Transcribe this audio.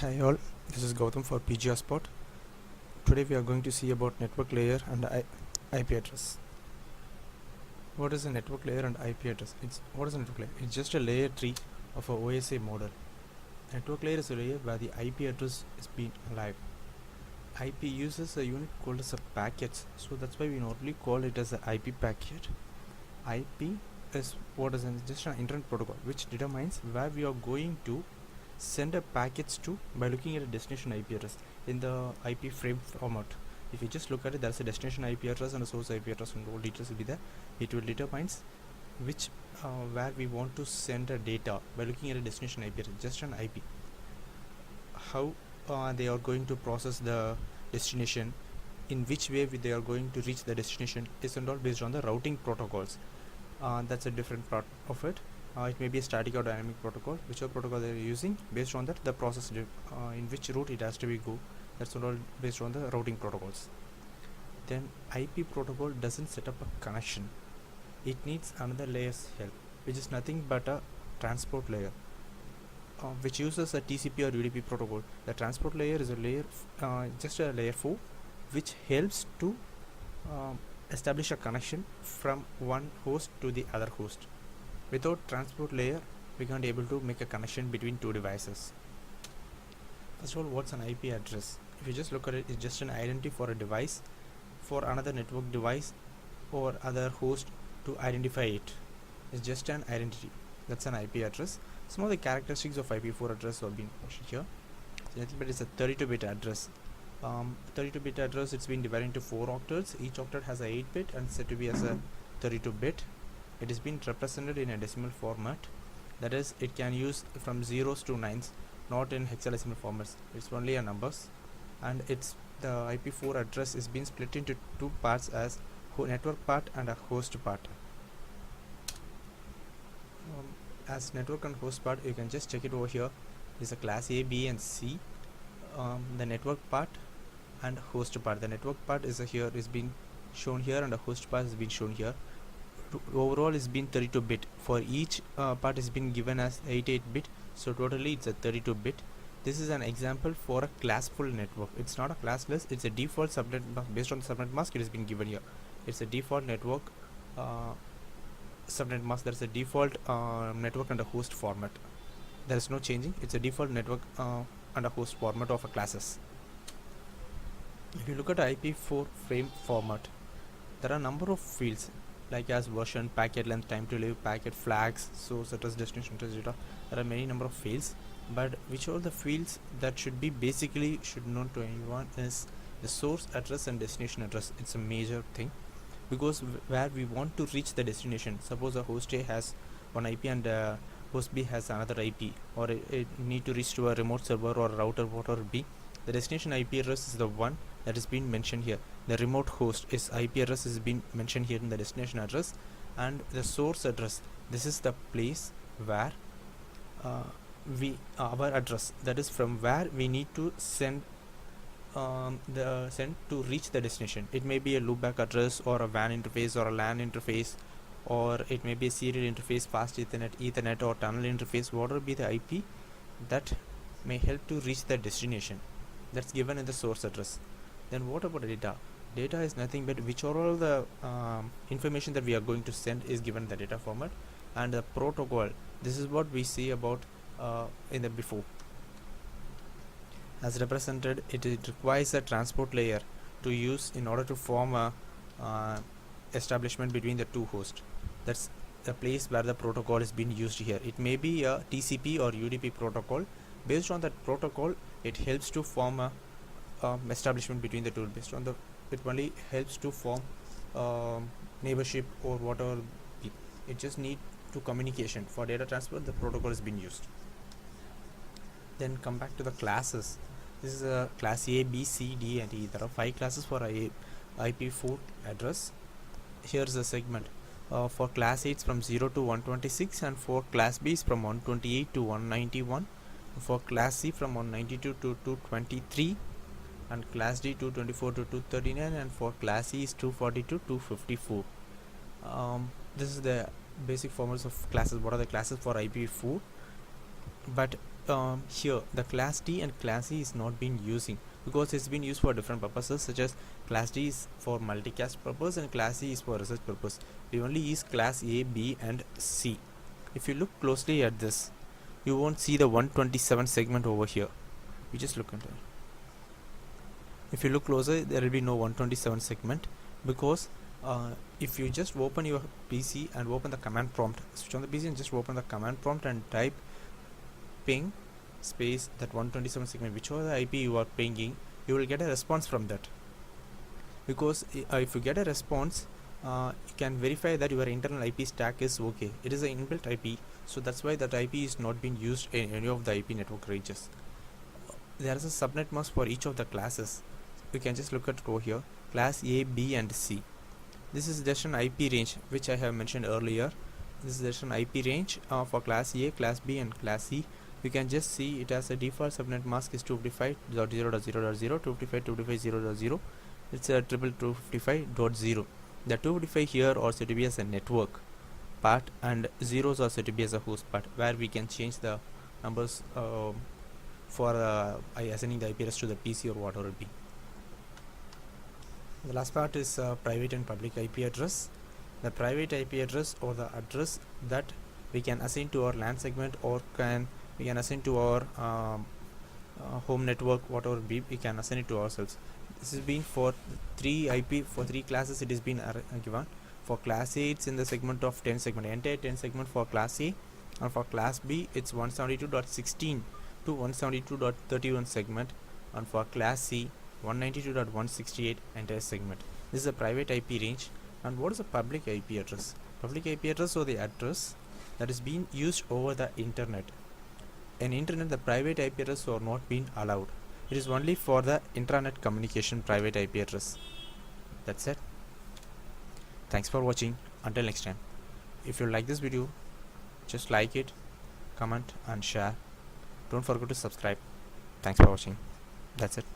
Hi all, this is Gautam for PGR Spot. Today we are going to see about network layer and IP address. What is a network layer and IP address? What is a network layer? It's just a layer tree of a OSI model. Network layer is a layer where the IP address is being alive. IP uses a unit called as a packets, so that's why we normally call it as an IP packet. IP is just an internet protocol which determines where we are going to send a packets to by looking at a destination IP address in the IP frame format. If you just look at it, there's a destination IP address and a source IP address, and all details will be there. It will determines which where we want to send a data by looking at a destination IP address, just an IP. How they are going to process the destination, in which way they are going to reach the destination is and all based on the routing protocols. That's a different part of it. It may be a static or dynamic protocol, whichever protocol they are using. Based on that, the process in which route it has to be go. That's all based on the routing protocols. Then IP protocol doesn't set up a connection. It needs another layer's help, which is nothing but a transport layer, which uses a TCP or UDP protocol. The transport layer is a layer, just a layer 4, which helps to establish a connection from one host to the other host. Without transport layer, we can't able to make a connection between two devices. First of all, what's an IP address? If you just look at it, it's just an identity for a device, for another network device or other host to identify it. It's just an identity. That's an IP address. Some of the characteristics of IPv4 address have been mentioned here. But it's a 32-bit address. 32-bit address, it's been divided into 4 octets. Each octet has a 8-bit and said to be as a 32-bit. It is being represented in a decimal format. That is, it can use from 0s to 9s, not in hexadecimal formats. It's only a numbers, and it's the IP4 address is being split into 2 parts as network part and a host part. As network and host part, you can just check it over here. Is a class A, B, and C. The network part and host part. The network part is here is being shown here, and the host part is being shown here. Overall is been 32-bit. For each part is been given as 88-bit, so totally it's a 32-bit. This is an example for a classful network. It's not a classless, it's a default subnet mask. Based on the subnet mask, it has been given here. It's a default network subnet mask. There's a default network and a host format. There is no changing. It's a default network and a host format of a classes. If you look at IP4 frame format, there are a number of fields like as version, packet length, time to live, packet flags, source address, destination address, data. There are many number of fields, but which are the fields that should be basically should known to anyone is the source address and destination address. It's a major thing because where we want to reach the destination. Suppose a host A has one IP and host B has another IP, or it need to reach to a remote server or a router, whatever it be. The destination IP address is the one that is being mentioned here. The remote host is IP address is being mentioned here in the destination address, and the source address, this is the place where our address, that is from where we need to send to reach the destination. It may be a loopback address or a WAN interface or a LAN interface, or it may be a serial interface, fast Ethernet or tunnel interface, whatever be the IP that may help to reach the destination. That's given in the source address. Then what about the data? Data is nothing but which are all the information that we are going to send is given in the data format. And the protocol, this is what we see about in the before. As represented, it requires a transport layer to use in order to form a establishment between the two hosts. That's the place where the protocol is being used here. It may be a TCP or UDP protocol. Based on that protocol, it helps to form a establishment between the two. Based on the, it only helps to form neighborship or whatever. It just need to communication for data transfer. The protocol is being used. Then come back to the classes. This is a class A, B, C, D, and E. There are 5 classes for IP4 address. Here's a segment. For class A, it's from 0 to 126, and for class B, it's from 128 to 191. For class C, from 192 to 223, and class D 224 to 239, and for class E is 240 to 254. This is the basic formulas of classes. What are the classes for IPv4? But here the class D and class E is not been using because it's been used for different purposes, such as class D is for multicast purpose and class E is for research purpose. We only use class A, B and C. If you look closely at this, you won't see the 127 segment over here. You just look into it. If you look closer, there will be no 127 segment, because if you just open your PC and open the command prompt, switch on the PC and just open the command prompt and type ping space that 127 segment, whichever the IP you are pinging, you will get a response from that. Because if you get a response, you can verify that your internal IP stack is okay. It is an inbuilt IP, so that's why that IP is not being used in any of the IP network ranges. There is a subnet mask for each of the classes. You can just look at it over here, class A, B and C. This is just an IP range which I have mentioned earlier. This is just an IP range for class A, class B and class C. You can just see it as a default subnet mask is 255.0.0.0, 255.255.0.0. It's a 255.255.0. The 255 here are said to be as a network part and zeros are said to be as a host part, where we can change the numbers for assigning the IP address to the PC or whatever it be. The last part is private and public IP address. The private IP address, or the address that we can assign to our LAN segment, or we can assign to our home network, whatever be, we can assign it to ourselves. This is been for three classes. It is been given. For class A, it's in the segment of 10 segment, entire 10 segment for class A, and for class B, it's 172.16 to 172.31 segment, and for class C, 192.168 entire segment. This is a private IP range. And what is a public IP address? Public IP address, or the address that is being used over the internet. In internet, the private IP address are not being allowed. It is only for the intranet communication private IP address. That's it. Thanks for watching. Until next time. If you like this video, just like it, comment and share. Don't forget to subscribe. Thanks for watching. That's it.